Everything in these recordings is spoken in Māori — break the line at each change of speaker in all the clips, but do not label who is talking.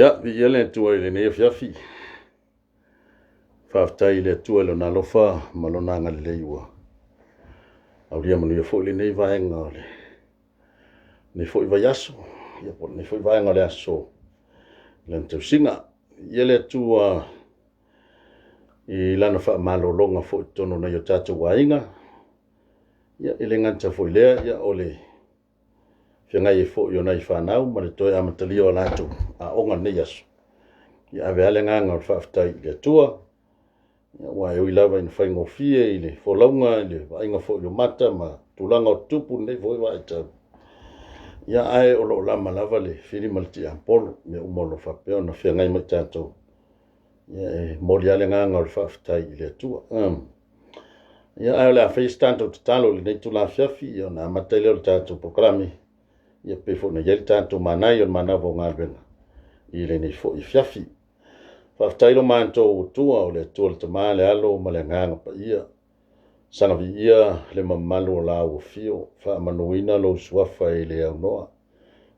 Ya, vi ele tua ile ne fiafi. Fafta ile tua lo na lofa malona ngal leiwa. Auria manu ia fo ile nei vaenga ole. Nei fo iwa yaso. Ia po nei fo iwa vaenga le aso. Len tau singa. Ile tua I lana fa malolonga fo tono na yo tatu wainga. Ia ile nganta fo ile ia ole. Fianga I fo yo nai whanau, ma le toi amatalio o latu a onga nei aso. Ia ave ale nganga o whaftai le tua. Ia wa e ui lava ina whaingo fie, ile fo launga, ile wainga fo yo mata, ma tulanga o tupu nei fo iwa e tau. Ia ae o lo lama lava le whiri malti a polo, me umolo whapeo na fianga ima tātou. Ia e mori ale nganga o whaftai le tua. Ia ae le a whai stanto te talo le nei tula fiafi, ia na amatai leo le tātou programi. Ia pefo na yel tātou manai o manawo ngāwenga. I le nei fo I fiafi. Whaftailo mātou tua o le tua le tamaa le alo ma le nganga pa ia. Sanga vi ia le mamalu o la o fio. Wha manuina lo suafa e le au noa.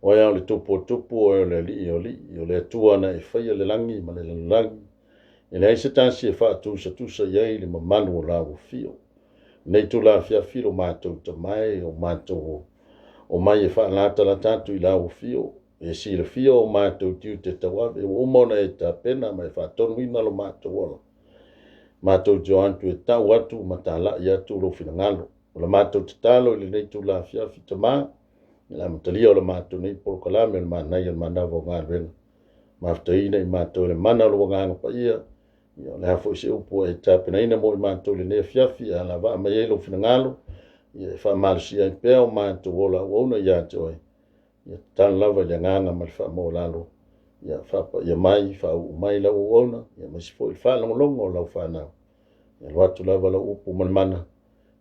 O ea o le tupu o le li o le tua na e whaia le langi ma le langi. E le aise tansi e wha tusa iei le mamalu o la o fio. Nei tu la fiafi lo mātou tamai o mātou o mai e whaanata la tātu I la o fio. E si le fio o mātou tiu te tawawe. E umona e ta pena mai whaatonu ina lo mātou ola. Mātou jo antu e tau atu ma tā la I atu lo fina ngalo. O la mātou te talo ili nei tu la fiafi te maa. E la matalia o la mātou nei polokalame o la mānai o la manawa o ngā renga. Maftaina I mātou le mana lo nganga pa ia. Ia le hafo I se upo e ta pena ina mo I mātou le nei fiafi a la waa mai e lo fina ngalo. Ia wha malusia I pēo mātou ola uona ia te oi. Ia tan lava ia nganga ma le wha mo lalo. Ia whapa ia mai, wha mai lau uona. Ia masifo I wha longo lau whanau. Ia luatu lava lau upu mana.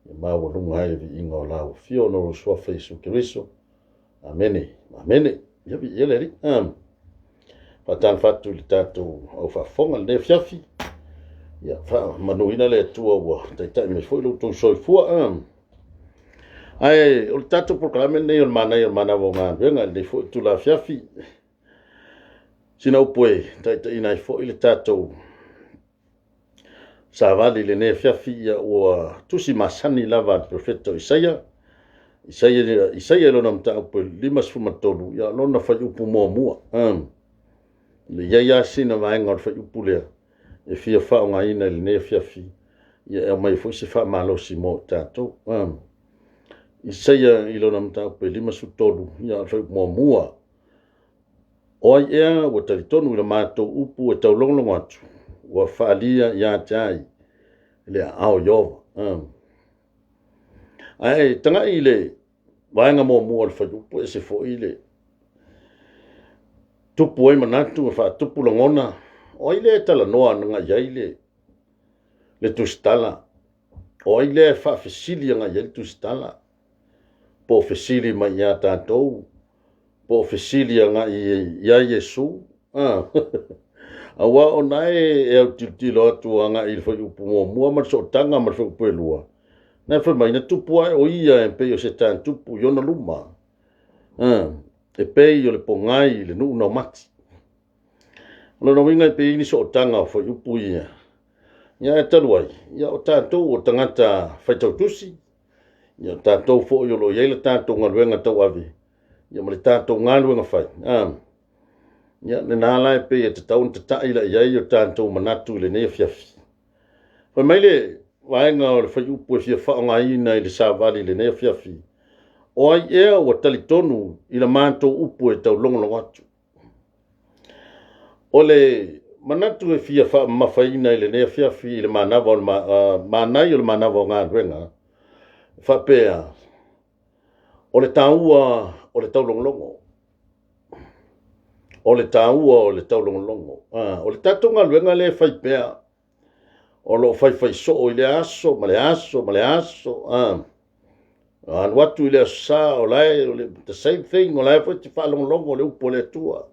Ia maua lunga hai vi inga o lau. Fio no sua feisu kiriso. Amene. Amene. Ia vi ia leri. Whatan whatu li tātou au whafonga le fiafi. Ia wha manuina le tua ua. Taitai me foi lau tau soifua. Ai, o le tātou proklame nei o le mana o ngā venga, nei fo tu la fiafi. Sina upoe, tai nai fo I le tātou. Sa vali le ne fiafi ia ua tusi masani lava al profeto Isaia. Isaia lo nam ta upoe limas fumatolu, ia lona fai upu mua. Le iaia sina vaenga o fai upu lea. E fia wha o ngā ina le ne fiafi. Ia e mai fo se wha malosi mo tātou. Isaia ilo nam ta pe lima su tolu ia fa mua oi ea o talitonu le mato upu e tau longo atu wa falia ia tai le ao yo ai tanga ile vaenga mua le fa upu e se fo ile tupu e manatu fa tupu longona oi le tala noa nga yaile le tustala oi le fa fisilia nga yaile tustala po fesili mai ia tātou, po fesili anga ia Yesu. Awa o nai e au tilo atu anga I whai upu mua ma so tanga ma whai upu e lua. Nai whai mai na tupu ai o ia e pei o se tān tupu i ona luma. E pei o le pongai le nuu na mati. Ona na winga e pei ni so tanga o whai upu ia. Ia e taluai, ia o tātou o tangata whai tautusi. Ia tātou fo yo lo yele tātou ngaluenga tau ave. Ia male tātou ngaluenga whai. Ia ne nālai pe e te taun te taila iai o tātou manatu le nea fiafi. Whai maile waenga o le whai upu e fia whaonga ina I le sāwari le nea fiafi. O ai ea o talitonu I la mātou upu e tau longo atu. O le manatu e fia wha mawhaina I le nea fiafi I le manawa manai o le manawa o ngā ruenga. Whapea, o le tāua o le taulongolongo. O le tāua o le taulongolongo. O le tātonga luenga le whaipea. O lo whai so I le aso, ma le aso. Anu atu I le asa, o lai, the same thing, o lai whai te whalongolongo le upo le tua.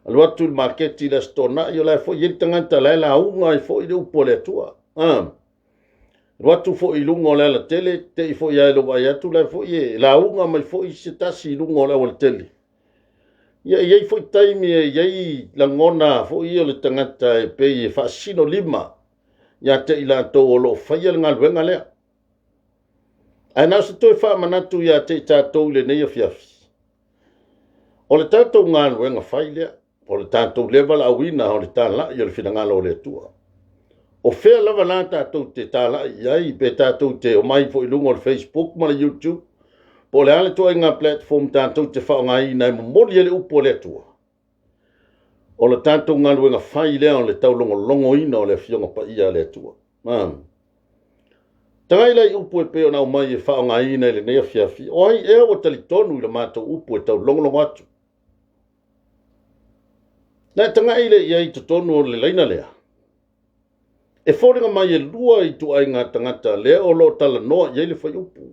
Anu atu I marketi le stona, I o lai whai yentanganta lai la unga I whai le upo le tua. Watu fo I lungo le la tele, te I fo I aelo vai atu lai fo I la unga mai fo I se tasi I lungo le wale tele. Ia foi taimi ia langona fo ia le tangata e pe e fasino lima. Ia te ila to o lo faia le ngaluenga lea. Ai nā se toi wha manatu ia te tātou le nei a fiafi. O le tātou ngaluenga fai lea. O le tātou lewa la awina o le tāla i o le whina o le tua. O whea lava la tātou te tāla iai pe tātou te o mai fo ilunga o le Facebook ma le YouTube. Po le ale toa inga platform tātou te whaongai nai mo mori ele upo le tua. O le tātou ngaluenga whai lea o le taulongo longo ina o le fionga pa ia le tua. Tangai lai upo e peo na o mai e whaongai ina le nea fiafi. O ai ea o tali tonu i le mātou upo e taulongo longo atu. Nā tangai le iai to tonu o le leina lea. E whoringa mai e lua i tu ai ngā tangata lea o lo tala noa iai le whai upo.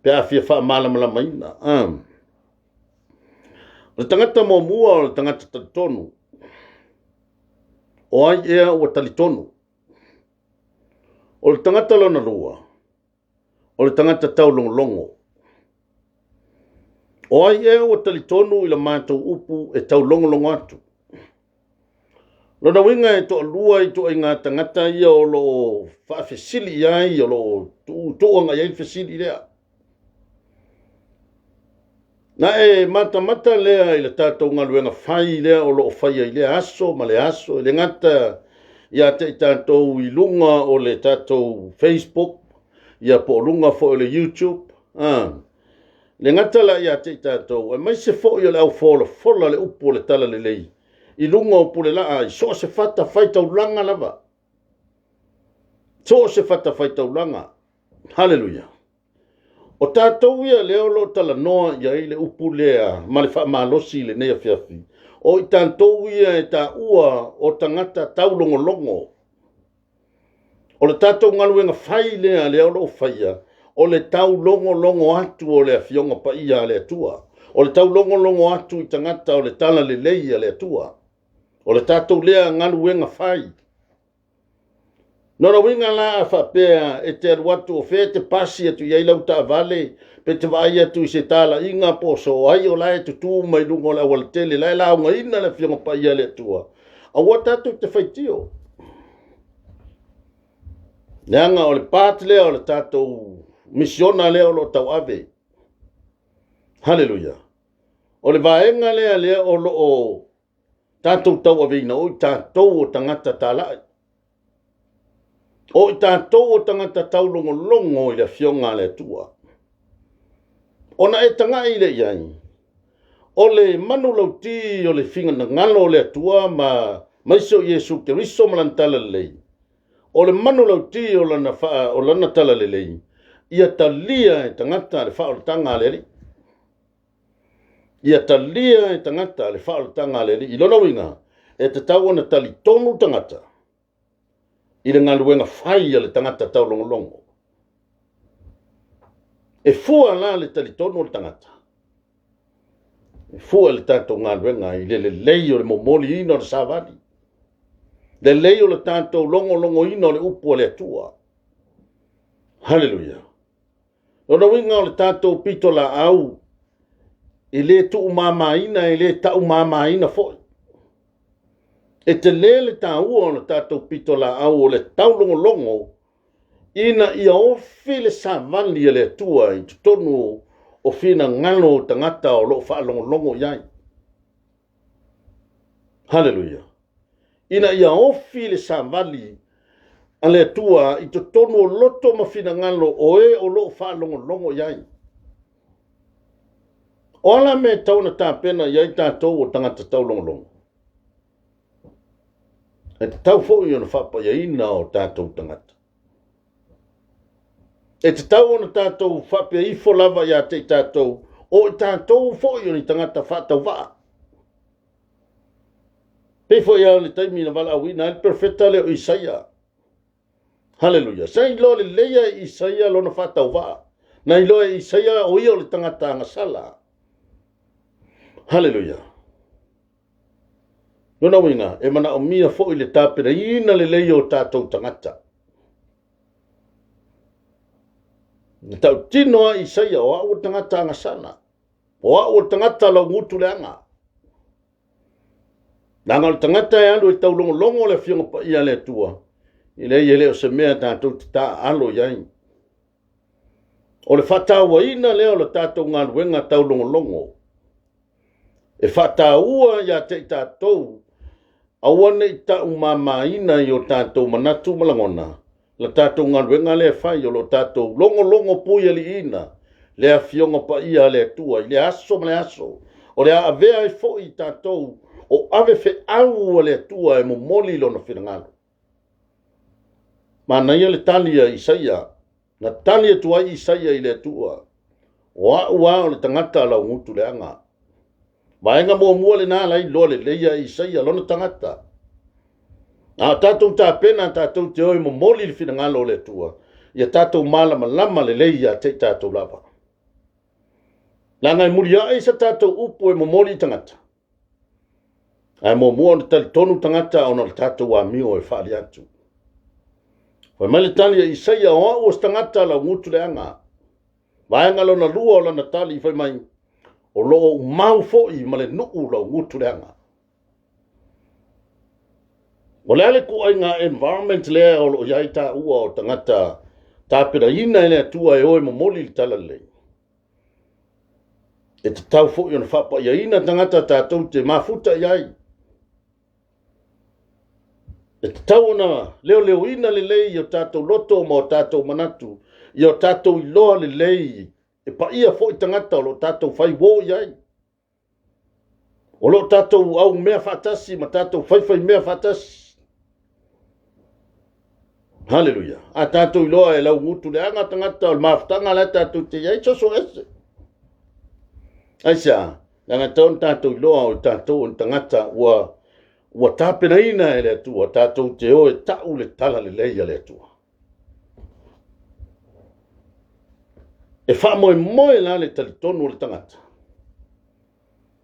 Pea fia wha malamala maina. Le tangata mo mua o le tangata talitonu. O ai ea o talitonu. O le tangata lona lua. O le tangata taulongolongo. O ai ea o talitonu i la mātou upu e taulongolongo atu. Lona winga e toa lua i toa i ngā tangata ia o lo whaafesili iai o lo tuanga iai fesili lea. Na e mata lea i le tātou ngaluenga whai lea o lo whai i lea aso, ma le aso, le ngata ia te tātou i lunga o le tātou Facebook, ia po lunga fo o le YouTube. Le ngata la ia te tātou, e mai se fo i le au fola le upo le tala le lei. I lunga o pule la ai, so se fata whai taulanga lava. So se fata whai taulanga. Hallelujah. O tātou ia leo lo tala noa ia i le upu lea, ma le wha malosi le nea fiafi. O i tātou ia e tā ua o tangata taulongolongo. O le tātou ngaluenga whai lea leo lo whaia, o le taulongolongo atu o le fionga pa ia le atua. O le taulongolongo atu i tangata o le tala le leia le atua. O le tātou lea ngaluenga whai. Nora winga la a whapea e te aruatu o whea te pasi atu iai lau ta vale, pe te vai atu i se tala inga po so ai o lai tu mai lungo la wala tele, lai la unga ina le whionga pa ia le atua. A wata tu te whaitio. Neanga o le pāti lea o le tātou misiona lea o lo tau ave. Hallelujah. O le vaenga lea o lo o tātou tau ave ina o tātou o tangata tālai. O i tātou o tangata taulongolongo i le fionga le tua. Ona e tanga i le iai. O le manu lauti o le finga na ngalo le tua ma maiso Yesu te riso malantala lei. O le manu lauti o lana tala le lei. Ia talia e tangata le wha o le tanga le li. Ia talia e tangata le wha o le tanga le li. I lona winga e te tau ana tali tonu tangata. I le ngaluenga whai a le tangata taulongolongo. E fua la le talitono le tangata. E fua le tātou ngaluenga i le lei o le momoli ino le savani. Le lei o le tātou longo ino le upo le atua. Hallelujah. Lona winga o le tātou pito la au. I le tu umamaina, i le ta umamaina foi. E te lele tā ua o le tātou pito la au o le taulongolongo, ina ia ofi le savali le atua i tutonu o fina ngalo tangata o lo whaalongolongo iai. Hallelujah. Ina ia ofi le savali a le atua i tutonu o loto ma fina ngalo o e o lo whaalongolongo iai. Ola me tauna tā pena iai tātou o tangata taulongolongo. E te tau fo i ona whapa ia ina o tātou tangata. E te tau ona tātou whapia i fo lava ia te tātou, o i tātou fo i ona tangata whātau waa. Pe fo ia le taimi na wala awina, el perfeta leo Isaia. Hallelujah. Sa ilo le leia Isaia lona whātau waa. Na ilo e Isaia o ia o le tangata angasala. Hallelujah. Nona winga, e mana o mia fo i le tāpera ina le leia o tātou tangata. Tau tinoa Isaia o au tangata angasana. o tangata la ngutu le anga nanga le tangata e alo i taulongolongo le fionga pa ia le tua ile o se mea tātou ta alo iai o le whatawaina leo le tātou ngā ruenga taulongolongo e whataua ia te tātou awane i tau mamaina i o tātou manatu malangona le tātou ngā ruenga le whai o lo tātou longo pui ali ina le a fionga pa ia le tua le aso le aso o le a avea i fo i tātou o ave fe au le tua e mo moli lo na whirangalo ma na ia le talia Isaia na talia tua Isaia i le tua o o le tangata la ngutu le anga vaenga mo mua le na lai lo le leia Isaia lo na tangata a tātou tā pena tātou te oi mo moli le whirangalo le tua ia tātou malama lama le leia te tātou lava langa muri ai sa tātou upo e mo moli tangata ai mo mua o tali tonu tangata o na tātou wa mio e whaali atu Wai mele tali e Isaia o tangata la ngutu le anga. Vaenga lo na lua o la na tali whai mai. O lo mau fo i male nuu la ngutu le anga. O le ale ku ai ngā environment lea o lo iai tā ua o tangata. Tā pera ina e lea tua e oe mo moli li tala le. E te tau fo i ona whapa ia ina tangata tātou te mafuta iai. E te tau ona leo ina le lei i o tātou loto ma o tātou manatu. I o tātou iloa le lei. E pa ia fo i tangata o lo tātou whai wō iai. O lo tātou au mea whatasi ma tātou whai mea whatasi. Hallelujah. A tātou iloa e lau ngutu le anga tangata o le mawhtanga la tātou te iai so ese. Aisa, langa taun tātou iloa o tātou o tangata ua tāpena ina e le atua, tātou te o e tau le tala le leia le atua. E wha moe la le talitonu o le tangata.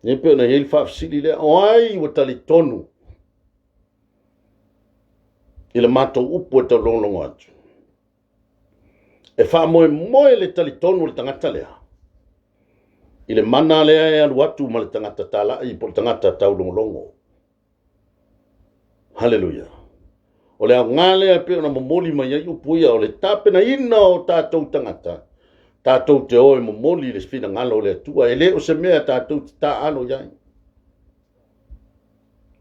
Ne peo na yei whaafsili le, o ai ua talitonu. I le mātou upu e tau longlongo atu. E wha moe le talitonu o le tangata lea. I le mana lea e alu atu ma le tangata tala i po le tangata tau longlongo. Hallelujah. O le ngale a pe na momoli mai ai upuia o le tapena ina o tātou tangata. Tātou te oe momoli le spina ngalo le tua. E leo se mea tātou te tā alo iai.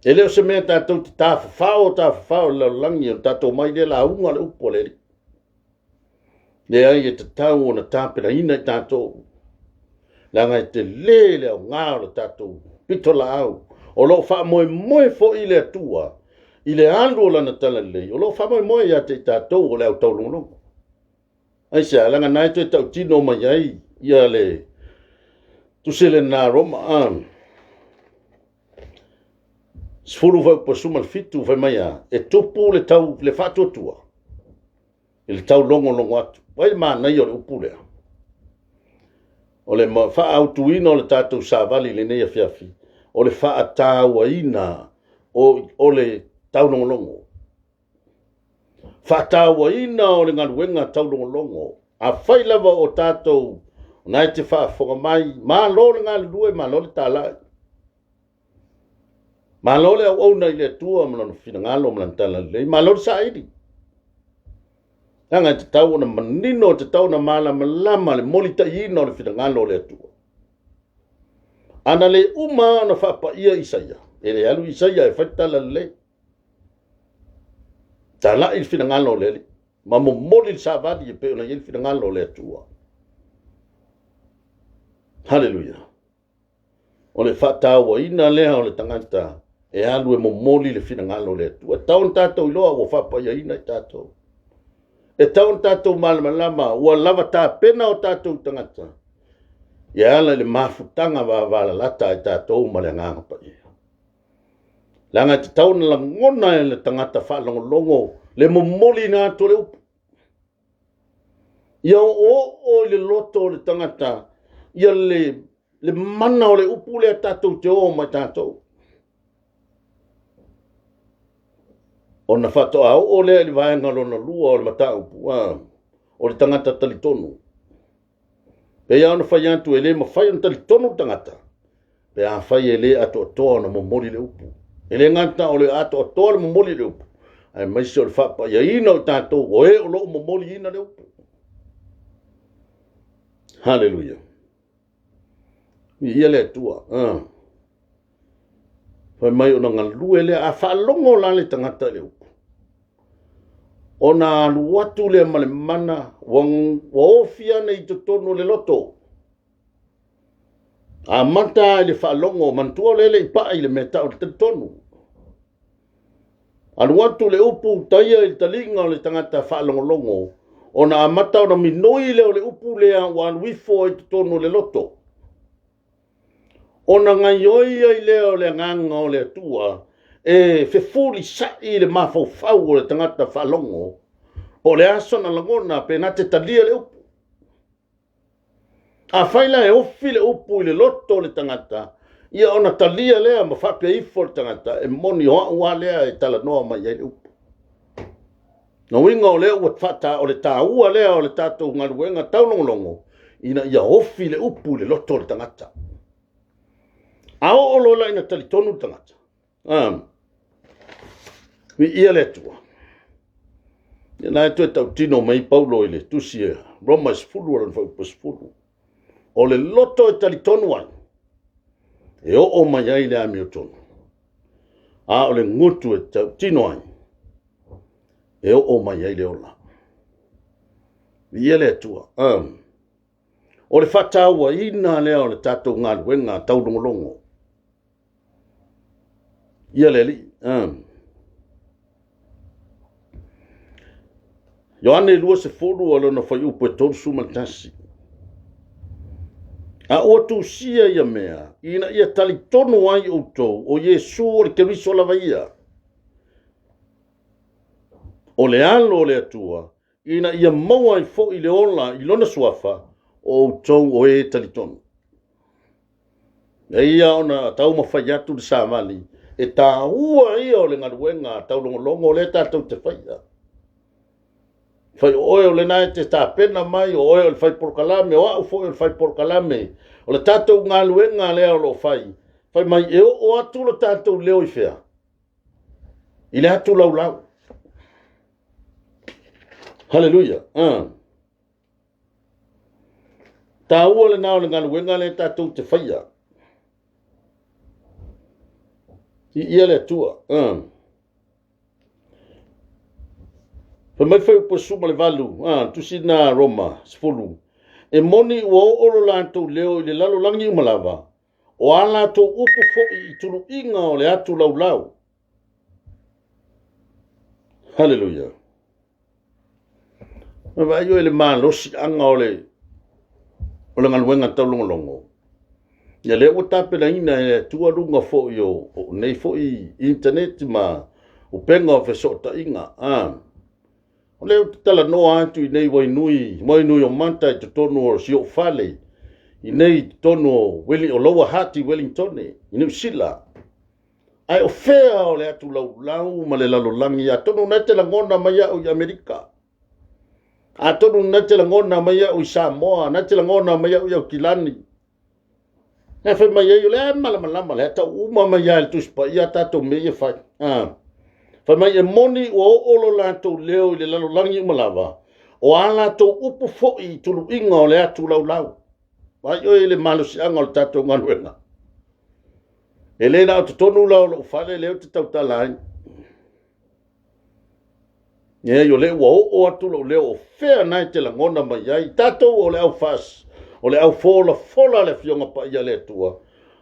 E leo se mea tātou te tā whawhao le langi o tātou mai le la unga le upo le ri. Le ai e te tau o na tapena ina i tātou. Langa e te le o ngao le tātou. Pito la au. O lo wha moe fo i le tua. I le andu o lana tala lei, o lo whamai moe ia te tātou o leo tau longolongo. Ai sea, langa nai te tau tino mai ai, ia le, tu se le nā roma an. Sfuru vau pa sumal fitu vai mai a, e tupu le tau, le whatotua. I le tau longolongo atu. Wai maa nei o le upu lea. O le wha autu ina o le tātou sāvali le nei a fiafi. O le wha atāua ina o le tau longolongo. Whataua ina o le ngaruenga tau longolongo. A whai lava o tātou, nai te whaafonga mai, mā lo le ngā lue, mā lo le tālai. Mā lo le au nei le tua, mā lo le whina ngalo, mā lo le tālai, mā lo le saidi. Anga te tau na manino, te tau na mala malama, le molita ina o le whina ngalo le tua. Ana le uma na whapa ia Isaia. E le alu Isaia e whaitala le. Ta la il fina ngalo le. Ma mo moli sa vadi e pe ona il fina ngalo le tua. Hallelujah. O le whatawa ina lea o le tangata. E alu e mo moli le fina ngalo le tua. Taun tātou iloa o whapa ia ina i tātou. E taun tātou malama ua lava tā pena o tātou tangata. Ia ala le mafutanga wala lata i tātou ma le nganga pa ia. Langa te tauna la ngona e le tangata whalongolongo, le momoli nā tole upu. Ia o le loto le tangata, ia le mana o le upu le tātou te o mai tātou. O na whatoa o le li vaenga lo na lua o le mata upu, o le tangata talitonu. Pe ia ona fai atu ele ma fai ona tali tonu tangata. Pe a fai ele ato atoa na momoli le upu. Ele ngata o le ato atoa le momoli le upu. Ai mai se o le whapa ia ina o tātou o e o loo momoli ina le upu. Hallelujah. Ia le atua. Fai mai ona ngalue le a whaalongo la le tangata le upu. Ona aluatu le male mana wa ofia nei totonu le loto. A mata le whaalongo mantua le i paa i le meta o le tonu. Aluatu le upu taia i talinga o le tangata whaalongo longo. Ona amata ona minoi le o le upu le a wan wifo i totonu le loto. Ona ngai oi ai le o le nganga o le atua. E fefuri sai le mafau o le tangata whaalongo. O le aso na langona pe na te talia le upu. A whaila e ofi le upu i le loto le tangata. Ia ona talia lea ma whapia ifo le tangata. E moni hoa ua lea e tala noa mai ai le upu. Na winga o lea ua whata o le tā ua lea o le tātou ngaruenga taulongolongo. Ina ia ofi le upu le loto le tangata. Ao olola ina tali tonu tangata. Ia le tua. Ia tu e tau tino mai Paulo ile tusia. Roma sfulu aran whaupa sfulu. O le loto e tali tonu ai. E o mai ai le ami o tonu. A o le ngutu e tau tino ai. E o mai ai le ola. Ia le tua. O le whataua ina lea o le tātou ngā luenga taurongolongo. Ia le li. Ioane lua se furu alo na whai upo e tolu sumaltasi. A o tu sia ia mea, ina ia tali tonu ai utou, o Yesu o le keriso lava ia. O le alo o le atua, ina ia maua i fo i le ola i lona suafa, o utou o e tali tonu. E ia ona tau mawhai atu le Samali, e tā ua ia o le ngaruenga tau longolongo o le tātou te whaia. Fai oe o le nai te tā pena mai, o oe o le fai porkalame, o au foi o le fai porkalame, o le tātou ngā luenga lea o lo fai. Fai mai e o atu lo tātou leo i whea. I le atu lau lau. Hallelujah. Tā ua le nao le ngā luenga le tātou te whaia. I ia le atua. Fa mai fai po suma le valu, tu si na Roma, sfulu. E moni ua oro lantou leo i le lalo langi umalava. O ala to upu fo i tulu inga o le atu lau lau. Hallelujah. Ma vai yo le malosi anga o le ngaluenga tau longolongo. Ia le o tape la ina e tua runga fo i o nei fo i internet ma o penga o fesota inga. O leo te tala noa atu i nei wainui o manta i te tonu o si o fale. I nei tonu o lower hati Wellingtone, i New Sila. Ai o fea o le atu lau ma le lalolangi a tonu na te langona mai au i Amerika. A tonu na te langona mai au i Samoa, na te langona mai au i Aukilani. Na fe mai ai o le malama le ata uma mai ai tuspa i a tato me i fai. Fa mai e moni o olo lantou leo i le lalolangi umalawa. O ala to upu fo'i tulu inga o le atu lau. Vai o le malosi anga o le tatou nganuenga. E le na o te tonu lau lo ufale leo te tautala ai. Ie yo le ua o atu lau leo o fea nai te langona mai ai. Tatou o le au fas. O le au fola le fionga pa ia le tua.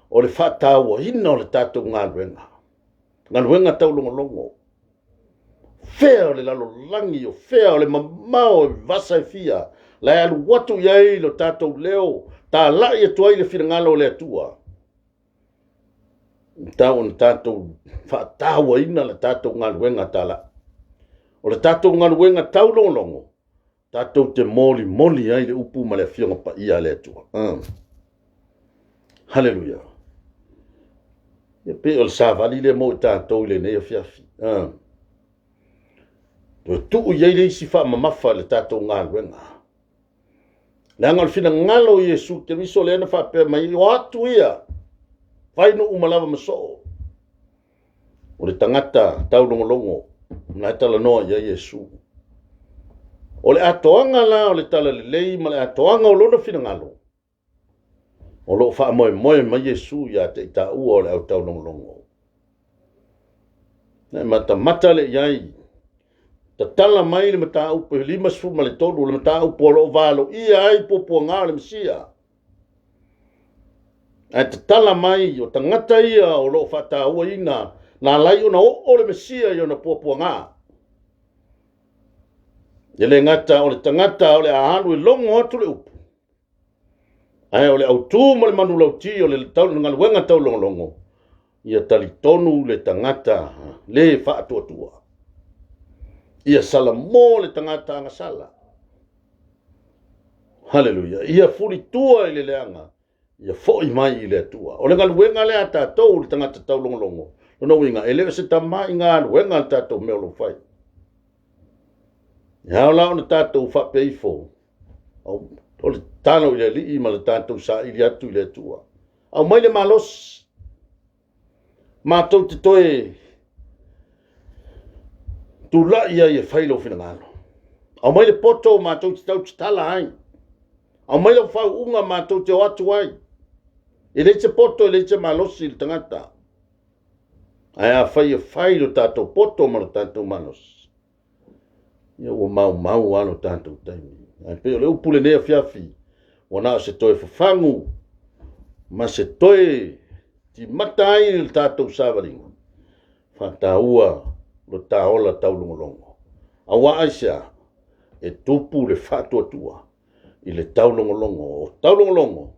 O le fatau o hina o le tatou nganuenga. Nganuenga tau longo. Fea o le lalo langi o fea o le mamao e vasa e fia. La alu watu iai lo tatou leo. Ta lai e tuai le whirangalo le atua. Tau on tatou whataua ina le tatou ngaluenga tala. O le tatou ngaluenga tau longo. Tatou te moli ai le upu ma le fionga pa ia le atua. Hallelujah. E pe o le savali le mo tatou le ne fiafi. Tu iai le isi wha mamafa le tatou ngaluenga. Leanga fina ngalo Yesu te miso le na fa pe mai o atu ia. Fai no umalava maso. O le tangata tau longo na tala noa ia Yesu. O le atoanga la o le tala le lei ma le atoanga o lona fina ngalo. O lo fa moe ma Yesu ia te ita ua o le au tau longo. Na mata le iai. Ta tala mai le mata upo lima sfu ma le tolu le mata upo lo valo ia ai popo ngā le msia. Ai ta tala mai o tangata ia o lo fata ua ina na lai o na o le msia i o na popo ngā. Ele ngata o le tangata o le ahanu i longo atu le upo. Ai o le autu ma le manu lauti o le tau ngal wenga tau longo. Ia tali tonu le tangata le fa atua. Ia sala mo le tangata anga sala. Haleluya. Ia furi tua i le leanga. Ia fo i mai i le tua. O le ngal wenga le ata tau le tangata tau longo. Lono winga ele se tama inga wenga tato me lo fai. Ya la ona tato fa peifo. O le tano i le li ma le tato sa i le atu i le tua. Au mai le malos. Ma tau te toe tu la ia e failo fina ngalo. Au mai le poto ma tau te tau te tala ai. Au mai le whau unga ma tau te o atu ai. E le te poto e le te malosi le tangata. Ai a whai e failo tato poto ma le tato malos. Ia ua mau alo tato taimi. Ai peo le upule nea fiafi. Wana se toe fafangu. Ma se toe ti mata ai le tato savaringa. Fata ua lo taola tau longo. Awa aisia e tupu le fatuatua i le tau longo. Tau longo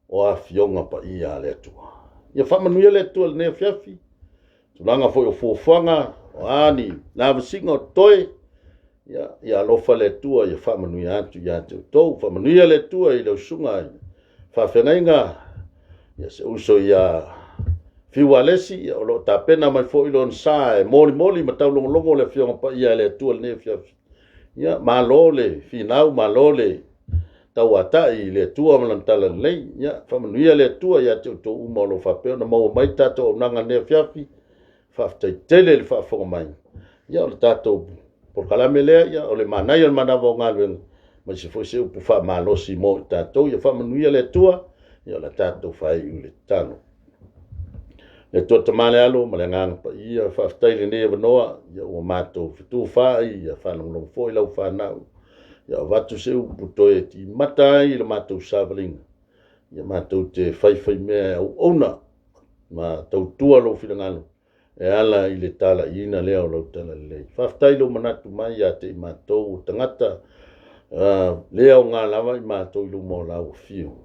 o a fionga pa ia le atua. Ia whamanuia le atua le nea fiafi. Tulanga foi o fuafanga o ani la vasinga o toe. Ia alofa le atua ia whamanuia atu ia te tau. Whamanuia le atua i leo sunga. Whawhengainga ia se uso ia fiwa lesi o lo tapena mai fo ilon sa moli ma tau longo le fionga pa ia le tua le fia ia malole finau malole tau ata i le tua ma tala lei ia fa manuia le tua ia te to uma lo fa pe na mo mai tato nanga ne fiafi fa tele le fa fo mai ia le tato por kala mele ia o le manai o manavo ngalwen ma se fo se u fa malosi mo tato ia fa manuia le tua ia le tato fa i le tano. E to tamale alo ma le ngang pa ia fa staile ne vanoa ia o mato fitu fa ia fa no foi lau fa na ia vatu se puto e ti matai le mato saveling ia mato te fai me ona ma tau tua lo filangalo e ala i le tala ina le o lo tala le fa staile manatu mai ia te mato tangata le o nga lava i mato i lu mo lau fiu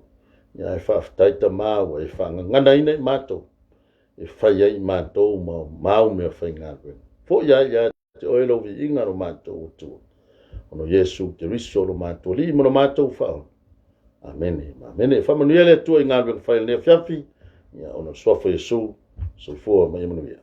ia fa staita ma o e fa ngana ina mato e fai ai mātou mau mea whai ngā koe. Fo ia te oelo vi inga ro mātou tu. Ono Yesu te riso ro mātou li mo mātou whao. Amene. Amene. Whamanuia le tua i ngā koe whai lea fiafi. Ia ono swafa Yesu. So fua mai manuia.